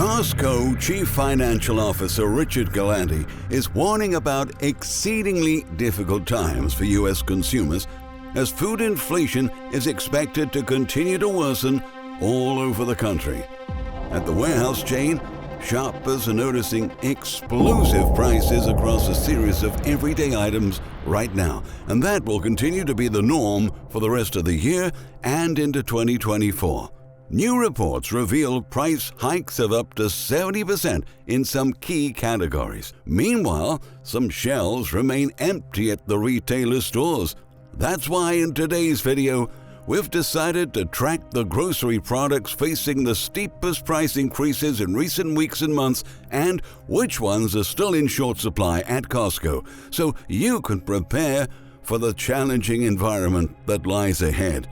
Costco Chief Financial Officer Richard Galanti is warning about exceedingly difficult times for U.S. consumers as food inflation is expected to continue to worsen all over the country. At the warehouse chain, shoppers are noticing explosive prices across a series of everyday items right now, and that will continue to be the norm for the rest of the year and into 2024. New reports reveal price hikes of up to 70% in some key categories. Meanwhile, some shelves remain empty at the retailer stores. That's why in today's video, we've decided to track the grocery products facing the steepest price increases in recent weeks and months and which ones are still in short supply at Costco, so you can prepare for the challenging environment that lies ahead.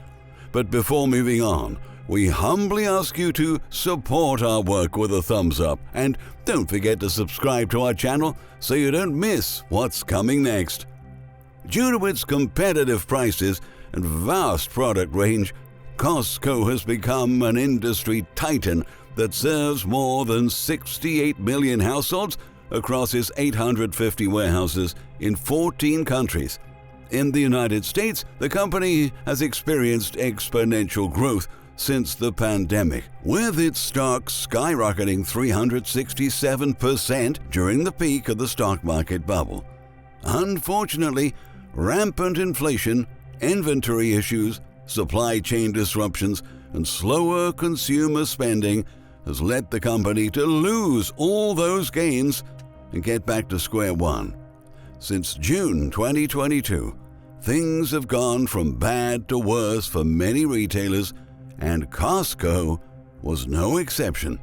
But before moving on, we humbly ask you to support our work with a thumbs up, and don't forget to subscribe to our channel so you don't miss what's coming next. Due to its competitive prices and vast product range, Costco has become an industry titan that serves more than 68 million households across its 850 warehouses in 14 countries. In the United States, the company has experienced exponential growth since the pandemic, with its stock skyrocketing 367% during the peak of the stock market bubble. Unfortunately, rampant inflation, inventory issues, supply chain disruptions, and slower consumer spending has led the company to lose all those gains and get back to square one. Since June 2022, things have gone from bad to worse for many retailers, and Costco was no exception.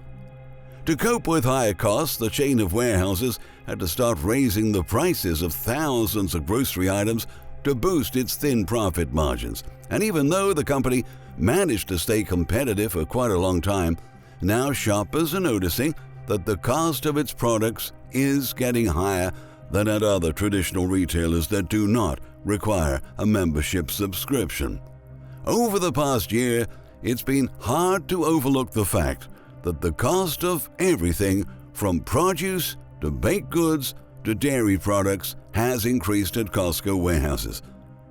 To cope with higher costs, the chain of warehouses had to start raising the prices of thousands of grocery items to boost its thin profit margins. And even though the company managed to stay competitive for quite a long time, now shoppers are noticing that the cost of its products is getting higher than at other traditional retailers that do not require a membership subscription. Over the past year, it's been hard to overlook the fact that the cost of everything from produce to baked goods to dairy products has increased at Costco warehouses.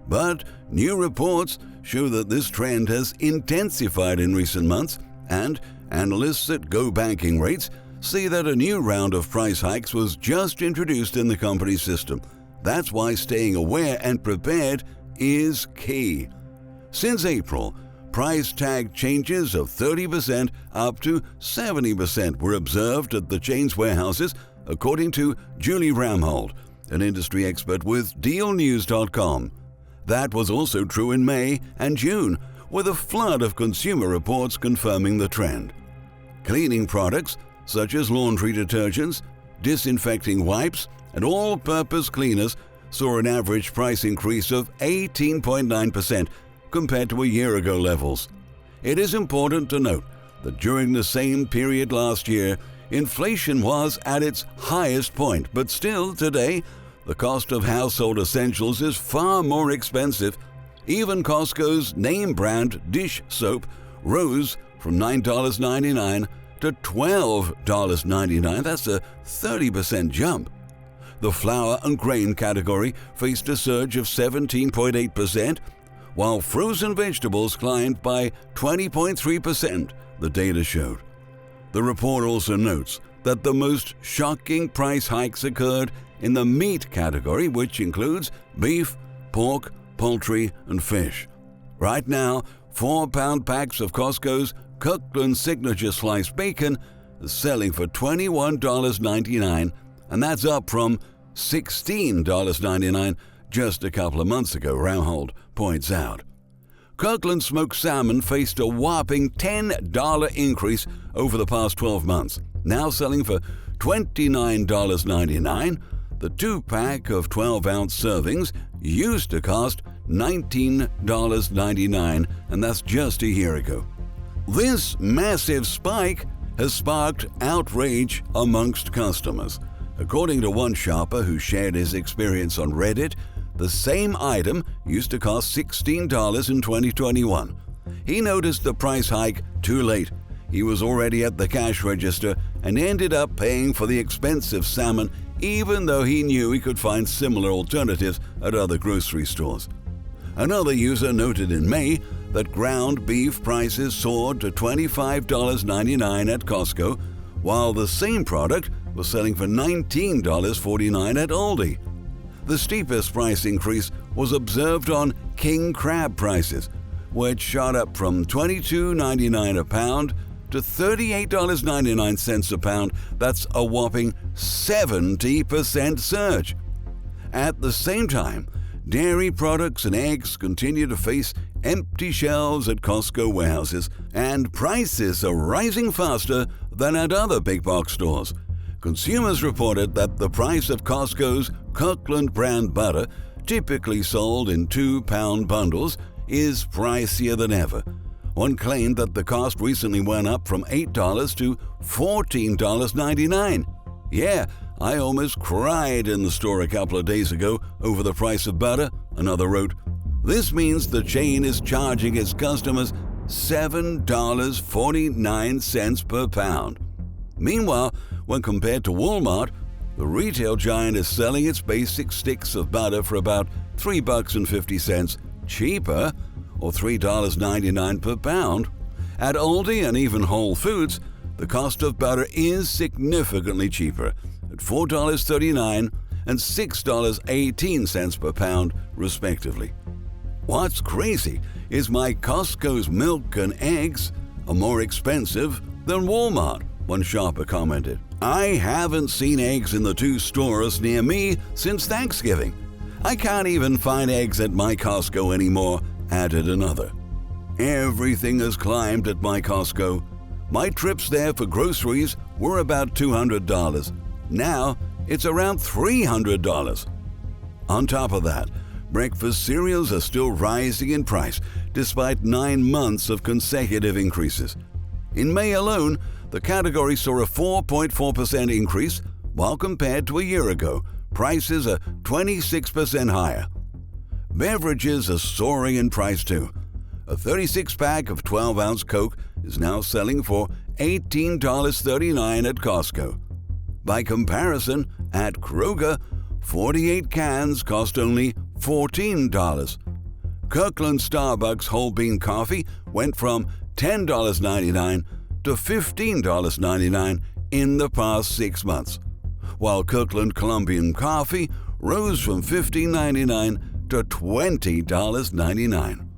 But new reports show that this trend has intensified in recent months, and analysts at GoBankingRates see that a new round of price hikes was just introduced in the company's system. That's why staying aware and prepared is key. Since April, price tag changes of 30% up to 70% were observed at the chain's warehouses, according to Julie Ramhold, an industry expert with DealNews.com. That was also true in May and June, with a flood of consumer reports confirming the trend. Cleaning products, such as laundry detergents, disinfecting wipes, and all-purpose cleaners, saw an average price increase of 18.9%, compared to a year ago levels. It is important to note that during the same period last year, inflation was at its highest point, but still today, the cost of household essentials is far more expensive. Even Costco's name brand dish soap rose from $9.99 to $12.99. That's a 30% jump. The flour and grain category faced a surge of 17.8%, while frozen vegetables climbed by 20.3%, the data showed. The report also notes that the most shocking price hikes occurred in the meat category, which includes beef, pork, poultry, and fish. Right now, 4-pound packs of Costco's Kirkland Signature Sliced Bacon is selling for $21.99, and that's up from $16.99 just a couple of months ago, Ramhold points out. Kirkland smoked salmon faced a whopping $10 increase over the past 12 months, now selling for $29.99. The 2-pack of 12-ounce servings used to cost $19.99, and that's just a year ago. This massive spike has sparked outrage amongst customers. According to one shopper who shared his experience on Reddit, the same item used to cost $16 in 2021. He noticed the price hike too late. he was already at the cash register and ended up paying for the expensive salmon even though he knew he could find similar alternatives at other grocery stores. Another user noted in May that ground beef prices soared to $25.99 at Costco, while the same product was selling for $19.49 at Aldi. The steepest price increase was observed on king crab prices, which shot up from $22.99 a pound to $38.99 a pound. That's a whopping 70% surge. At the same time, dairy products and eggs continue to face empty shelves at Costco warehouses, and prices are rising faster than at other big box stores. Consumers reported that the price of Costco's Kirkland brand butter, typically sold in 2-pound bundles, is pricier than ever. One claimed that the cost recently went up from $8 to $14.99. Yeah, I almost cried in the store a couple of days ago over the price of butter, another wrote. This means the chain is charging its customers $7.49 per pound. Meanwhile, when compared to Walmart, the retail giant is selling its basic sticks of butter for about $3.50 cheaper, or $3.99 per pound. At Aldi and even Whole Foods, the cost of butter is significantly cheaper, at $4.39 and $6.18 per pound, respectively. What's crazy is my Costco's milk and eggs are more expensive than Walmart, one shopper commented. I haven't seen eggs in the 2 stores near me since Thanksgiving. I can't even find eggs at my Costco anymore, added another. Everything has climbed at my Costco. My trips there for groceries were about $200. Now it's around $300. On top of that, breakfast cereals are still rising in price despite 9 months of consecutive increases. In May alone, the category saw a 4.4% increase, while compared to a year ago, prices are 26% higher. Beverages are soaring in price too. A 36-pack of 12-ounce Coke is now selling for $18.39 at Costco. By comparison, at Kroger, 48 cans cost only $14. Kirkland Starbucks whole bean coffee went from $10.99 to $15.99 in the past 6 months, while Kirkland Colombian coffee rose from $15.99 to $20.99.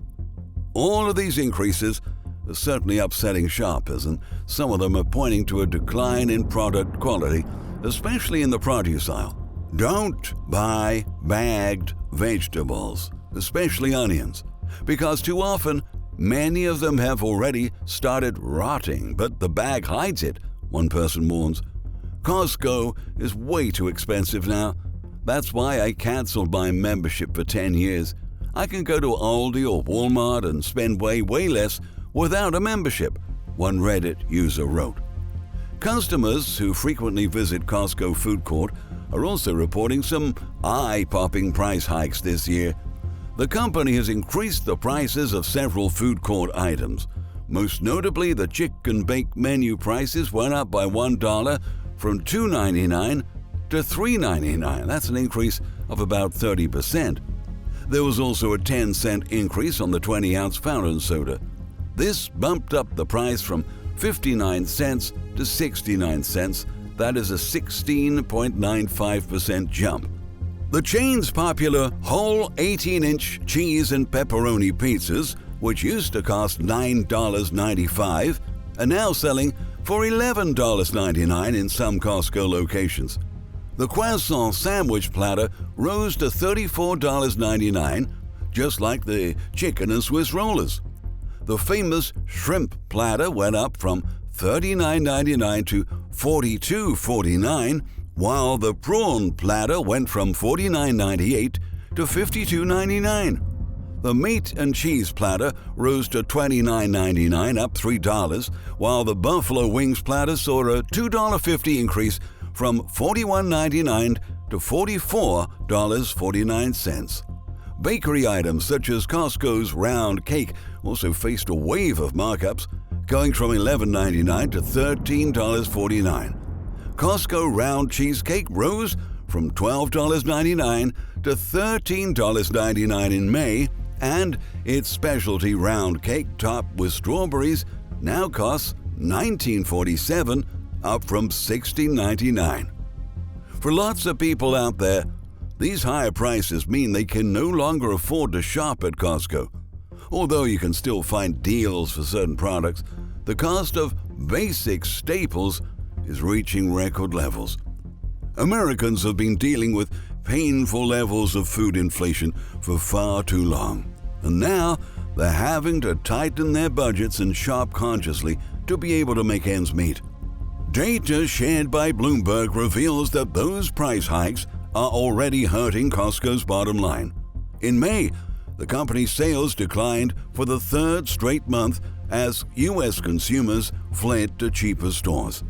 All of these increases are certainly upsetting shoppers, and some of them are pointing to a decline in product quality, especially in the produce aisle. Don't buy bagged vegetables, especially onions, because too often many of them have already started rotting, but the bag hides it, one person warns. Costco is way too expensive now. That's why I canceled my membership for 10 years. I can go to Aldi or Walmart and spend way less without a membership, one Reddit user wrote. Customers who frequently visit Costco food court are also reporting some eye-popping price hikes this year. The company has increased the prices of several food court items. Most notably, the chicken bake menu prices went up by $1 from $2.99 to $3.99. That's an increase of about 30%. There was also a 10-cent increase on the 20-ounce fountain soda. This bumped up the price from 59 cents to 69 cents. That is a 16.95% jump. The chain's popular whole 18-inch cheese and pepperoni pizzas, which used to cost $9.95, are now selling for $11.99 in some Costco locations. The croissant sandwich platter rose to $34.99, just like the chicken and Swiss rollers. The famous shrimp platter went up from $39.99 to $42.49, while the prawn platter went from $49.98 to $52.99. The meat and cheese platter rose to $29.99, up $3, while the buffalo wings platter saw a $2.50 increase from $41.99 to $44.49. Bakery items such as Costco's round cake also faced a wave of markups. going from $11.99 to $13.49. Costco round cheesecake rose from $12.99 to $13.99 in May, and its specialty round cake topped with strawberries now costs $19.47, up from $16.99. For lots of people out there, these higher prices mean they can no longer afford to shop at Costco. Although you can still find deals for certain products, the cost of basic staples is reaching record levels. Americans have been dealing with painful levels of food inflation for far too long, and now they're having to tighten their budgets and shop consciously to be able to make ends meet. Data shared by Bloomberg reveals that those price hikes are already hurting Costco's bottom line. In May, the company's sales declined for the third straight month as U.S. consumers fled to cheaper stores.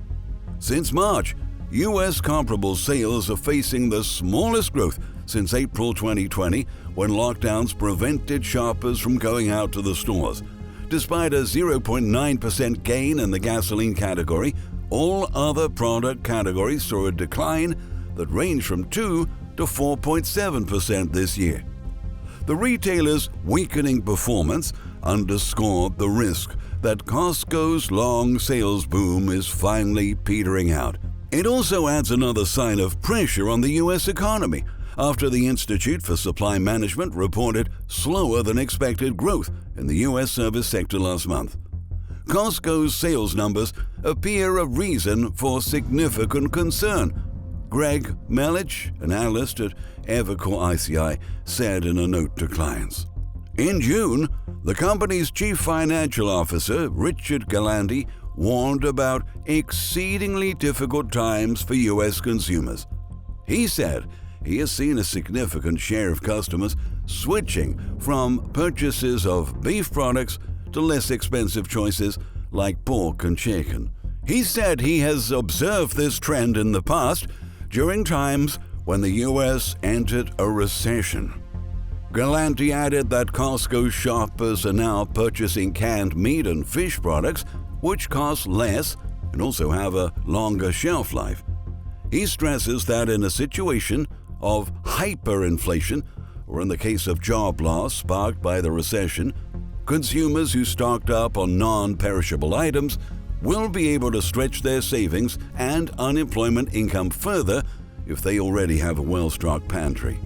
Since March, U.S. comparable sales are facing the smallest growth since April 2020, when lockdowns prevented shoppers from going out to the stores. Despite a 0.9% gain in the gasoline category, all other product categories saw a decline that ranged from 2 to 4.7% this year. The retailer's weakening performance underscored the risk that Costco's long sales boom is finally petering out. It also adds another sign of pressure on the U.S. economy after the Institute for Supply Management reported slower than expected growth in the U.S. service sector last month. Costco's sales numbers appear a reason for significant concern, Greg Melich, an analyst at Evercore ISI, said in a note to clients. In June, the company's chief financial officer, Richard Galanti, warned about exceedingly difficult times for U.S. consumers. He said he has seen a significant share of customers switching from purchases of beef products to less expensive choices like pork and chicken. He said he has observed this trend in the past during times when the U.S. entered a recession. Galanti added that Costco shoppers are now purchasing canned meat and fish products, which cost less and also have a longer shelf life. He stresses that in a situation of hyperinflation, or in the case of job loss sparked by the recession, consumers who stocked up on non-perishable items will be able to stretch their savings and unemployment income further if they already have a well-stocked pantry.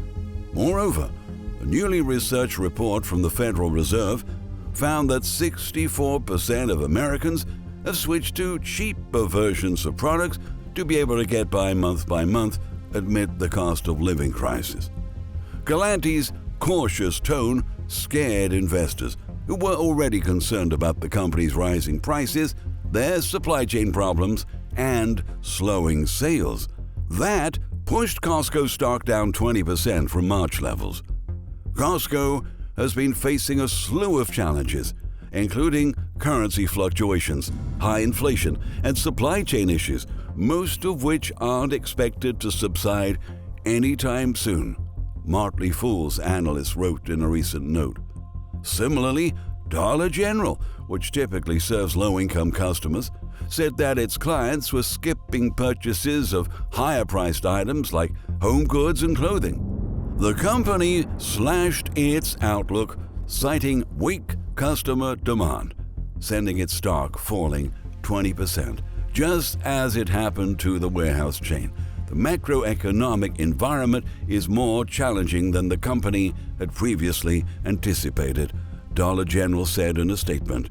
Moreover, a newly researched report from the Federal Reserve found that 64% of Americans have switched to cheaper versions of products to be able to get by month amid the cost of living crisis. Galanti's cautious tone scared investors who were already concerned about the company's rising prices, their supply chain problems, and slowing sales. That pushed Costco stock down 20% from March levels. Costco has been facing a slew of challenges, including currency fluctuations, high inflation, and supply chain issues, most of which aren't expected to subside anytime soon, Motley Fool's analysts wrote in a recent note. Similarly, Dollar General, which typically serves low-income customers, said that its clients were skipping purchases of higher-priced items like home goods and clothing. The company slashed its outlook, citing weak customer demand, sending its stock falling 20%, just as it happened to the warehouse chain. The macroeconomic environment is more challenging than the company had previously anticipated, Dollar General said in a statement.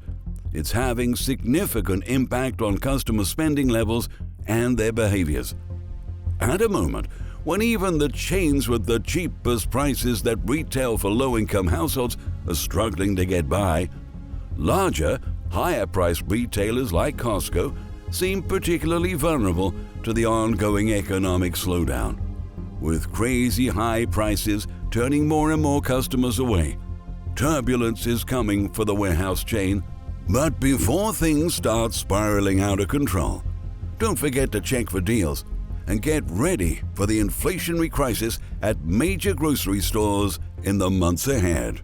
It's having significant impact on customer spending levels and their behaviors. At a moment when even the chains with the cheapest prices that retail for low-income households are struggling to get by, larger, higher-priced retailers like Costco seem particularly vulnerable to the ongoing economic slowdown. With crazy high prices turning more and more customers away, turbulence is coming for the warehouse chain. But before things start spiraling out of control, don't forget to check for deals and get ready for the inflationary crisis at major grocery stores in the months ahead.